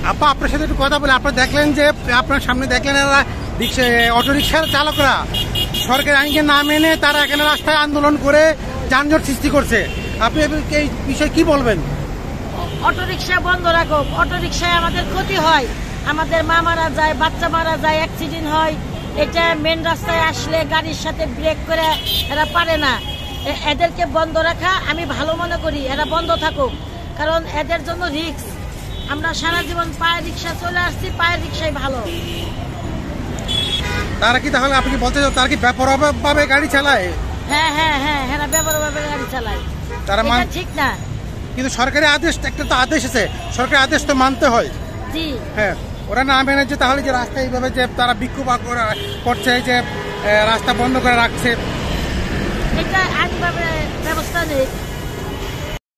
আপা আপনার সাথে একটু কথা বলে, আপনারা দেখলেন যে আপনার সামনে দেখলেন এরা অটো রিক্সার চালকরা সরকারি আইনকে না মেনে তারা এখানে রাস্তায় আন্দোলন করে যানজট সৃষ্টি করছে। আপনি এই বিষয়ে কি বলবেন? অটো রিক্সা বন্ধ রাখো। অটো রিক্সায় আমাদের ক্ষতি হয়, আমাদের মা মারা যায়, বাচ্চা মারা যায়, অ্যাক্সিডেন্ট হয়। এটা মেন রাস্তায় আসলে গাড়ির সাথে ব্রেক করে এরা পারে না। এদেরকে বন্ধ রাখা আমি ভালো মনে করি, এরা বন্ধ থাকুক, কারণ এদের জন্য রিস্ক। আমরা সারা জীবন পায়ের রিক্সা চলে আসছি, পায়ের রিক্সাই ভালো। তারা কি তাহলে আপনি কি বলতে চান তারা কি বেপরোয়াভাবে গাড়ি চালায়? হ্যাঁ হ্যাঁ হ্যাঁ হ্যাঁ, বেপরোয়াভাবে গাড়ি চালায়, তারা ঠিক না। কিন্তু সরকারি আদেশ, একটা তো আদেশ আছে, সরকারি আদেশ তো মানতে হয়। জি হ্যাঁ, ওরা না মেনে যে তাহলে যে রাস্তা এইভাবে যে তারা বিক্ষোভ করছে, যে রাস্তা বন্ধ করে রাখছে, এটা আইনভাবে ব্যবস্থা নেই।